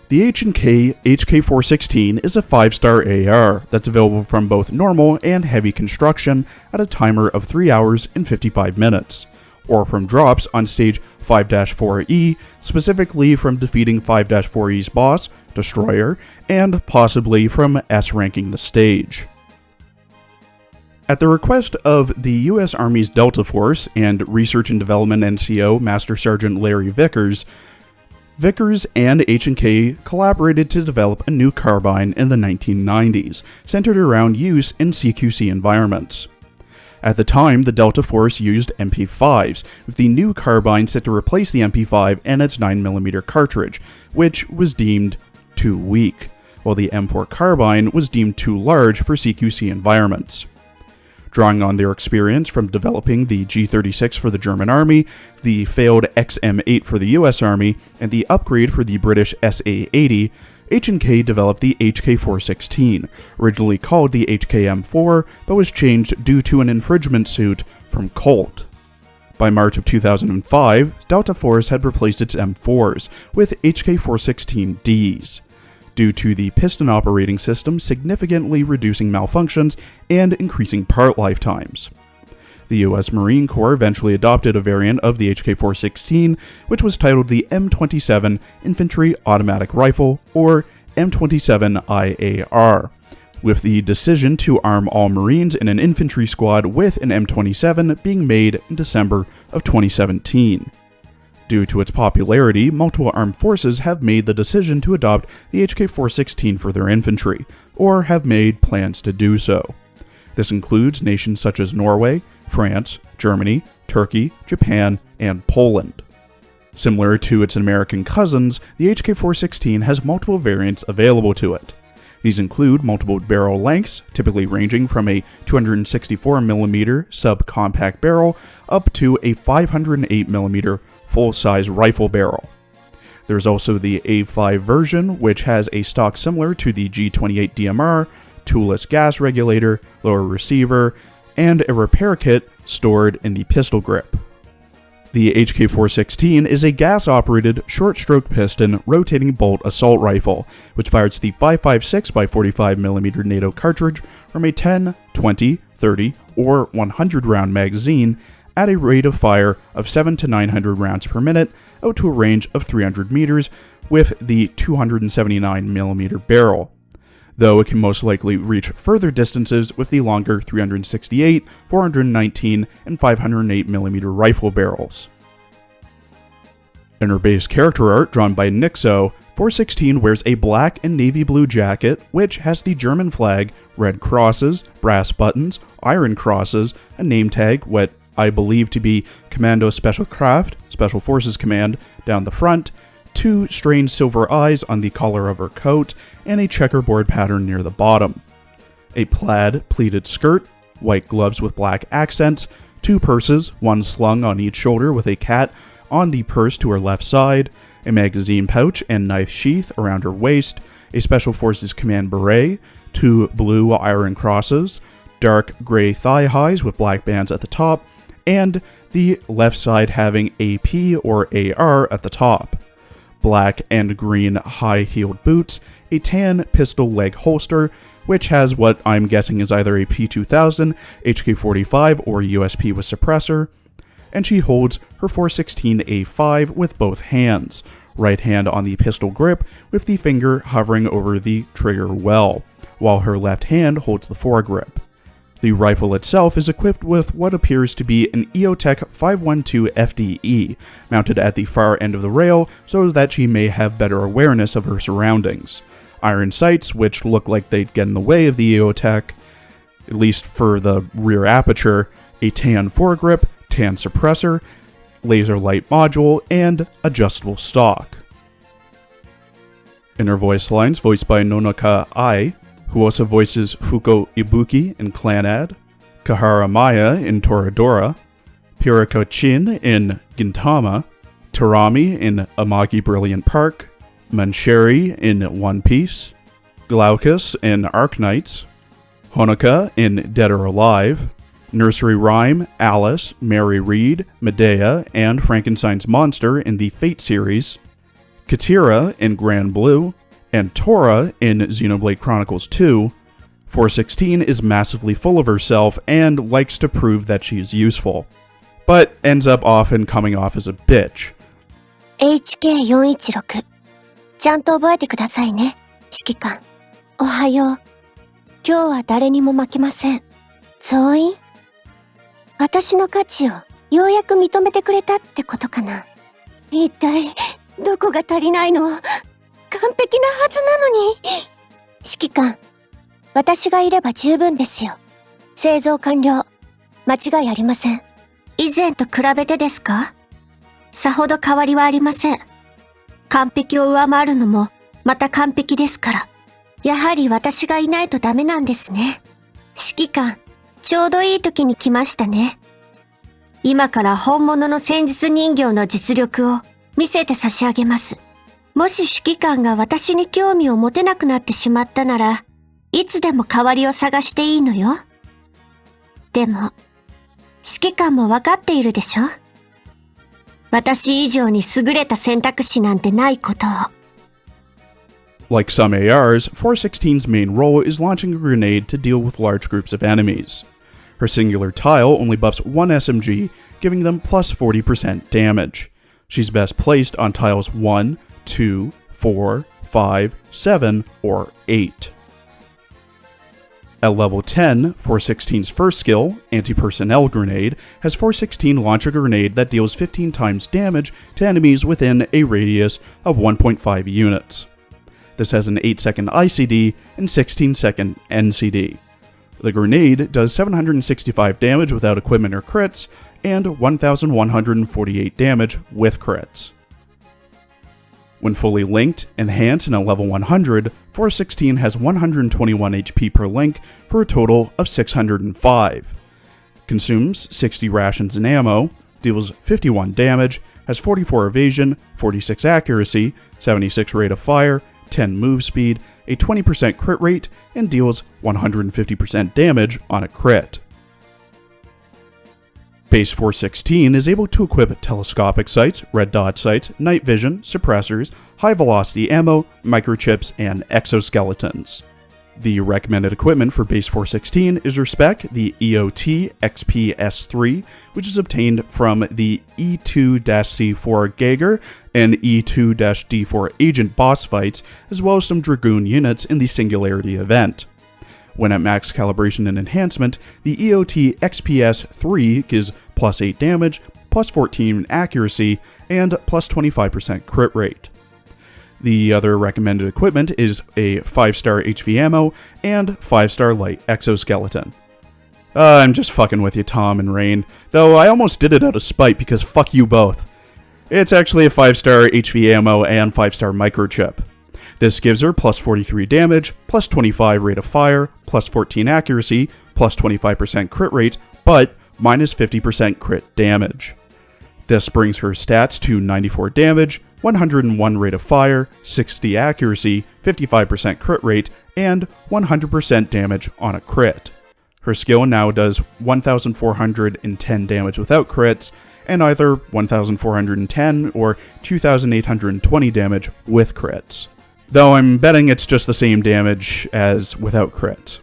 The H&K HK416 is a 5-star AR that's available from both normal and heavy construction at a timer of 3 hours and 55 minutes, or from drops on stage 5-4E, specifically from defeating 5-4E's boss, Destroyer, and possibly from S-ranking the stage. At the request of the U.S. Army's Delta Force and Research and Development NCO Master Sergeant Larry Vickers and H&K collaborated to develop a new carbine in the 1990s, centered around use in CQC environments. At the time, the Delta Force used MP5s, with the new carbine set to replace the MP5 and its 9mm cartridge, which was deemed too weak, while the M4 carbine was deemed too large for CQC environments. Drawing on their experience from developing the G36 for the German Army, the failed XM8 for the US Army, and the upgrade for the British SA-80, H&K developed the HK416, originally called the HKM4, but was changed due to an infringement suit from Colt. By March of 2005, Delta Force had replaced its M4s with HK416Ds, due to the piston operating system significantly reducing malfunctions and increasing part lifetimes. The U.S. Marine Corps eventually adopted a variant of the HK416, which was titled the M27 Infantry Automatic Rifle, or M27IAR, with the decision to arm all Marines in an infantry squad with an M27 being made in December of 2017. Due to its popularity, multiple armed forces have made the decision to adopt the HK416 for their infantry, or have made plans to do so. This includes nations such as Norway, France, Germany, Turkey, Japan, and Poland. Similar to its American cousins, the HK416 has multiple variants available to it. These include multiple barrel lengths, typically ranging from a 264mm subcompact barrel up to a 508mm full-size rifle barrel. There's also the A5 version, which has a stock similar to the G28 DMR, toolless gas regulator, lower receiver, and a repair kit stored in the pistol grip. The HK416 is a gas-operated, short-stroke piston rotating bolt assault rifle, which fires the 5.56x45mm NATO cartridge from a 10, 20, 30, or 100 round magazine at a rate of fire of 700 to 900 rounds per minute out to a range of 300 meters with the 279mm barrel, though it can most likely reach further distances with the longer 368, 419, and 508mm rifle barrels. In her base character art drawn by Nixo, 416 wears a black and navy blue jacket which has the German flag, red crosses, brass buttons, iron crosses, a name tag, what I believe to be Commando Special Craft, Special Forces Command, down the front, 2 strange silver eyes on the collar of her coat, and a checkerboard pattern near the bottom. A plaid pleated skirt, white gloves with black accents, 2 purses, one slung on each shoulder with a cat on the purse to her left side, a magazine pouch and knife sheath around her waist, a Special Forces Command beret, 2 blue iron crosses, dark gray thigh highs with black bands at the top, and the left side having AP or AR at the top, black and green high-heeled boots, a tan pistol leg holster, which has what I'm guessing is either a P2000, HK45, or USP with suppressor, and she holds her 416A5 with both hands, right hand on the pistol grip with the finger hovering over the trigger well, while her left hand holds the foregrip. The rifle itself is equipped with what appears to be an EOTech 512 FDE, mounted at the far end of the rail so that she may have better awareness of her surroundings. Iron sights, which look like they'd get in the way of the EOTech, at least for the rear aperture, a tan foregrip, tan suppressor, laser light module, and adjustable stock. In her voice lines, voiced by Nonaka Ai, who also voices Fuko Ibuki in Clanad, Kahara Maya in Toradora, Piriko Chin in Gintama, Tarami in Amagi Brilliant Park, Mancheri in One Piece, Glaucus in Arknights, Honoka in Dead or Alive, Nursery Rhyme, Alice, Mary Read, Medea, and Frankenstein's monster in the Fate series, Katira in Grand Blue, and Tora in Xenoblade Chronicles 2, 416 is massively full of herself and likes to prove that she is useful, but ends up often coming off as a bitch. HK416 ちゃんと覚えてくださいね、指揮官。おはよう。今日は誰にも負けません。増員？私の価値をようやく認めてくれたってことかな。一体どこが足りないの？完璧なはずなのに。指揮官、私がいれば十分ですよ。製造完了。間違いありません。以前と比べてですか？さほど変わりはありません。完璧を上回るのもまた完璧ですから。やはり私がいないとダメなんですね。指揮官、ちょうどいい時に来ましたね。今から本物の戦術人形の実力を見せて差し上げます。もし指揮官が私に興味を持てなくなってしまったなら、いつでも代わりを探していいのよ。でも、指揮官もわかっているでしょ？私以上に優れた選択肢なんてないことを。Like some ARs, 416's main role is launching a grenade to deal with large groups of enemies. Her singular tile only buffs one SMG, giving them plus 40% damage. She's best placed on tiles 1, 2, 4, 5, 7, or 8. At level 10, 416's first skill, Anti-Personnel Grenade, has 416 launch a grenade that deals 15 times damage to enemies within a radius of 1.5 units. This has an 8-second ICD and 16-second NCD. The grenade does 765 damage without equipment or crits, and 1,148 damage with crits. When fully linked, enhanced, and at level 100, 416 has 121 HP per link for a total of 605. Consumes 60 rations and ammo, deals 51 damage, has 44 evasion, 46 accuracy, 76 rate of fire, 10 move speed, a 20% crit rate, and deals 150% damage on a crit. Base 416 is able to equip telescopic sights, red dot sights, night vision, suppressors, high velocity ammo, microchips, and exoskeletons. The recommended equipment for Base 416 is Respec, the EOT XPS3, which is obtained from the E2-C4 Geiger and E2-D4 Agent boss fights, as well as some Dragoon units in the Singularity event. When at max calibration and enhancement, the EOT XPS3 gives plus 8 damage, plus 14 accuracy, and plus 25% crit rate. The other recommended equipment is a 5-star HV ammo and 5-star light exoskeleton. I'm just fucking with you, Tom and Rain, though I almost did it out of spite because fuck you both. It's actually a 5-star HV ammo and 5-star microchip. This gives her plus 43 damage, plus 25 rate of fire, plus 14 accuracy, plus 25% crit rate, but minus 50% crit damage. This brings her stats to 94 damage, 101 rate of fire, 60 accuracy, 55% crit rate, and 100% damage on a crit. Her skill now does 1,410 damage without crits, and either 1,410 or 2,820 damage with crits. Though I'm betting it's just the same damage as without crits.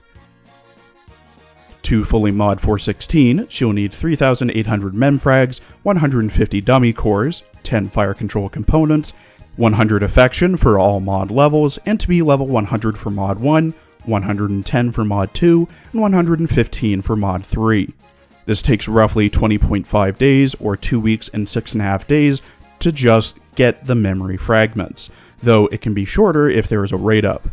To fully mod 416, she'll need 3,800 memfrags, 150 dummy cores, 10 fire control components, 100 affection for all mod levels, and to be level 100 for mod 1, 110 for mod 2, and 115 for mod 3. This takes roughly 20.5 days or 2 weeks and 6.5 days to just get the memory fragments, though it can be shorter if there is a rate up.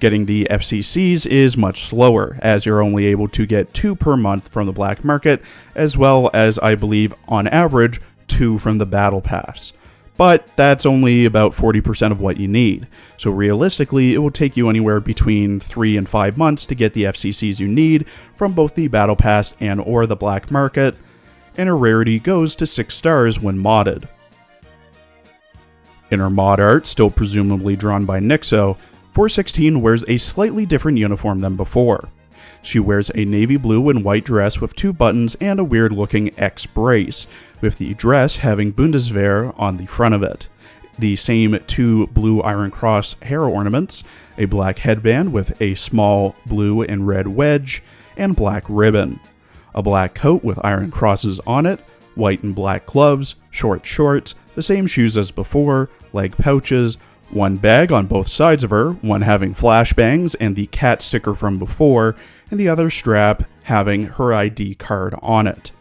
Getting the FCCs is much slower, as you're only able to get 2 per month from the black market, as well as, I believe, on average, 2 from the battle pass. But that's only about 40% of what you need, so realistically it will take you anywhere between 3 and 5 months to get the FCCs you need from both the battle pass and or the black market, and her rarity goes to 6 stars when modded. In her mod art, still presumably drawn by Nixo, 416 wears a slightly different uniform than before. She wears a navy blue and white dress with 2 buttons and a weird-looking X brace, with the dress having Bundeswehr on the front of it. The same 2 blue Iron Cross hair ornaments, a black headband with a small blue and red wedge, and black ribbon. A black coat with Iron Crosses on it, white and black gloves, short shorts, the same shoes as before, leg pouches, 1 bag on both sides of her, one having flashbangs and the cat sticker from before, and the other strap having her ID card on it.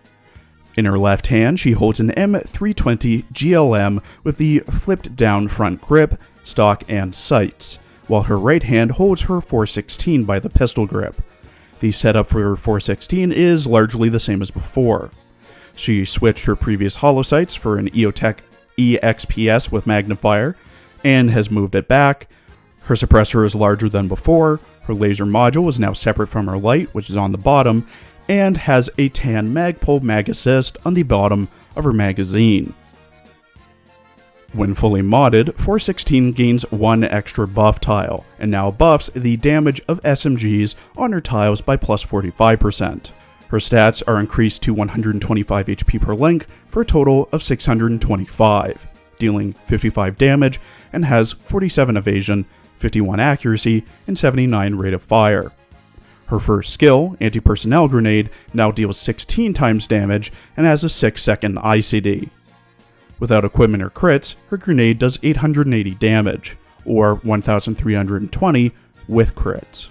In her left hand, she holds an M320 GLM with the flipped down front grip, stock, and sights, while her right hand holds her 416 by the pistol grip. The setup for her 416 is largely the same as before. She switched her previous holosights for an EOTech EXPS with magnifier, and has moved it back. Her suppressor is larger than before, her laser module is now separate from her light, which is on the bottom, and has a tan Magpul mag assist on the bottom of her magazine. When fully modded, 416 gains 1 extra buff tile, and now buffs the damage of SMGs on her tiles by plus 45%. Her stats are increased to 125 HP per link for a total of 625, dealing 55 damage, and has 47 evasion, 51 accuracy, and 79 rate of fire. Her first skill, Anti-Personnel Grenade, now deals 16 times damage and has a 6-second ICD. Without equipment or crits, her grenade does 880 damage, or 1320 with crits.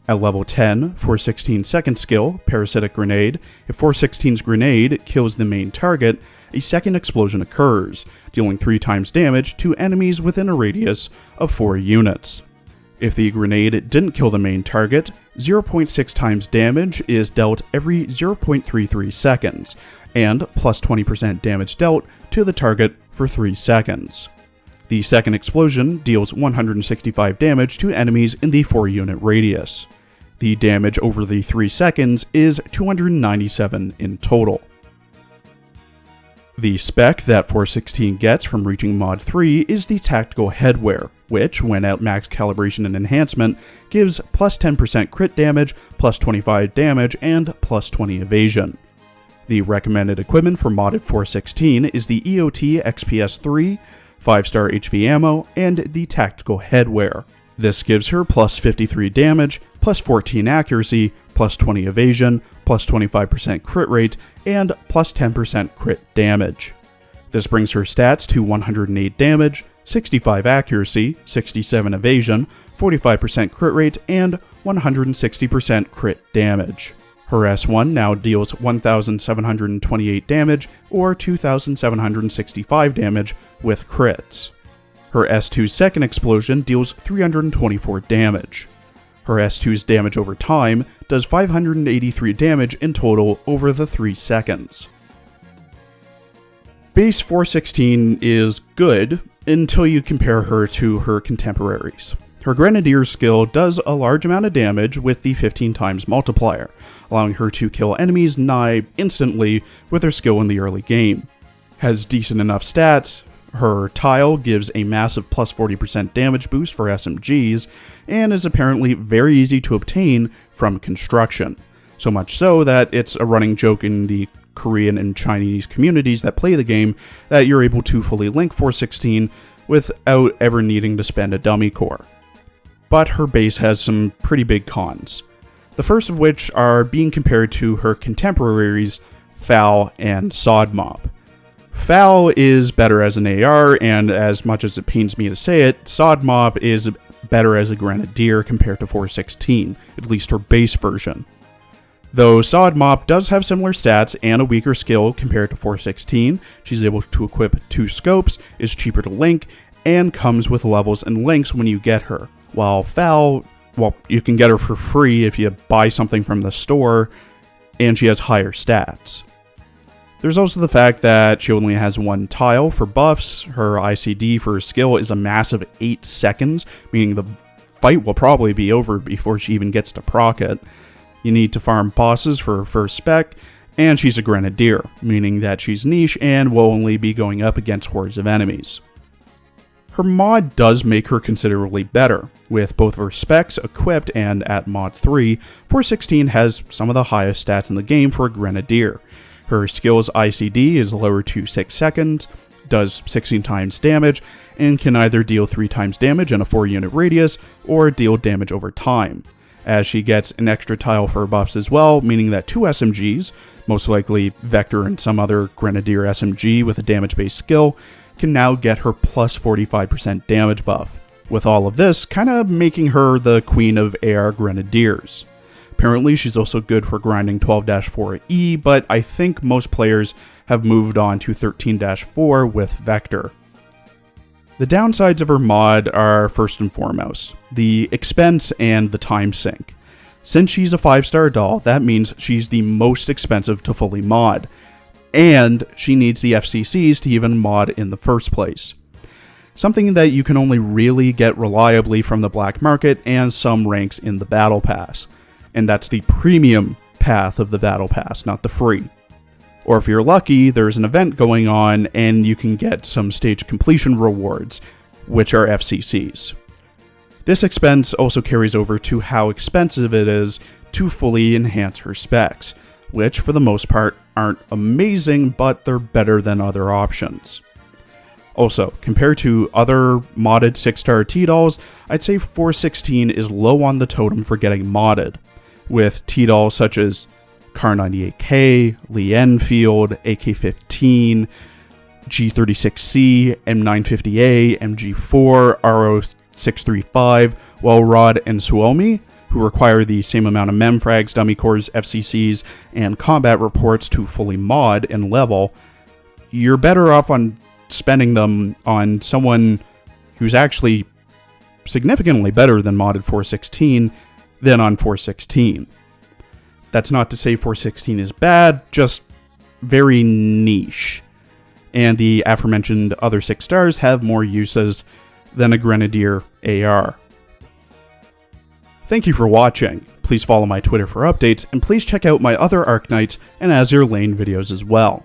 At level 10, 416's second skill, Parasitic Grenade, if 416's grenade kills the main target, a second explosion occurs, dealing 3 times damage to enemies within a radius of 4 units. If the grenade didn't kill the main target, 0.6 times damage is dealt every 0.33 seconds, and plus 20% damage dealt to the target for 3 seconds. The second explosion deals 165 damage to enemies in the 4-unit radius. The damage over the 3 seconds is 297 in total. The spec that 416 gets from reaching Mod 3 is the Tactical Headwear, which, when at max calibration and enhancement, gives plus 10% crit damage, plus 25 damage, and plus 20 evasion. The recommended equipment for modded 416 is the EOT XPS-3, 5-star HV ammo, and the Tactical Headwear. This gives her plus 53 damage, plus 14 accuracy, plus 20 evasion, plus 25% crit rate, and plus 10% crit damage. This brings her stats to 108 damage, 65 accuracy, 67 evasion, 45% crit rate, and 160% crit damage. Her S1 now deals 1,728 damage, or 2,765 damage with crits. Her S2's second explosion deals 324 damage. Her S2's damage over time does 583 damage in total over the 3 seconds. Base 416 is good until you compare her to her contemporaries. Her Grenadier skill does a large amount of damage with the 15 times multiplier, allowing her to kill enemies nigh instantly with her skill in the early game. Has decent enough stats, her tile gives a massive plus 40% damage boost for SMGs, and is apparently very easy to obtain from construction. So much so that it's a running joke in the Korean and Chinese communities that play the game that you're able to fully link 416 without ever needing to spend a dummy core. But her base has some pretty big cons. The first of which are being compared to her contemporaries, FAL and Sodmop. FAL is better as an AR, and as much as it pains me to say it, Sodmop is better as a Grenadier compared to 416, at least her base version. Though Sodmop does have similar stats and a weaker skill compared to 416, she's able to equip 2 scopes, is cheaper to link, and comes with levels and links when you get her. While FAL, well, you can get her for free if you buy something from the store, and she has higher stats. There's also the fact that she only has 1 tile for buffs. Her ICD for her skill is a massive 8 seconds, meaning the fight will probably be over before she even gets to proc it. You need to farm bosses for her first spec, and she's a Grenadier, meaning that she's niche and will only be going up against hordes of enemies. her mod does make her considerably better. With both of her specs equipped and at mod 3, 416 has some of the highest stats in the game for a Grenadier. Her skill's ICD is lowered to 6 seconds, does 16 times damage, and can either deal 3 times damage in a 4-unit radius, or deal damage over time. As she gets an extra tile for buffs as well, meaning that 2 SMGs, most likely Vector and some other Grenadier SMG with a damage-based skill, can now get her plus 45% damage buff, with all of this kind of making her the queen of AR Grenadiers. Apparently she's also good for grinding 12-4E, but I think most players have moved on to 13-4 with Vector. The downsides of her mod are first and foremost, the expense and the time sink. Since she's a 5-star doll, that means she's the most expensive to fully mod, and she needs the FCCs to even mod in the first place. Something that you can only really get reliably from the black market and some ranks in the Battle Pass. And that's the premium path of the Battle Pass, not the free. Or if you're lucky, there's an event going on and you can get some stage completion rewards, which are FCCs. This expense also carries over to how expensive it is to fully enhance her specs, which for the most part aren't amazing, but they're better than other options. Also, compared to other modded 6-star T-Dolls, I'd say 416 is low on the totem for getting modded, with T-Dolls such as Kar98K, Lee Enfield, HK416, G36C, M950A, MG4, RO635, Wellrod, and Suomi, who require the same amount of memfrags, dummy cores, FCCs, and combat reports to fully mod and level. You're better off on spending them on someone who's actually significantly better than modded 416 than on 416. That's not to say 416 is bad, just very niche. And the aforementioned other 6 stars have more uses than a Grenadier AR. Thank you for watching. Please follow my Twitter for updates, and please check out my other Arknights and Azure Lane videos as well.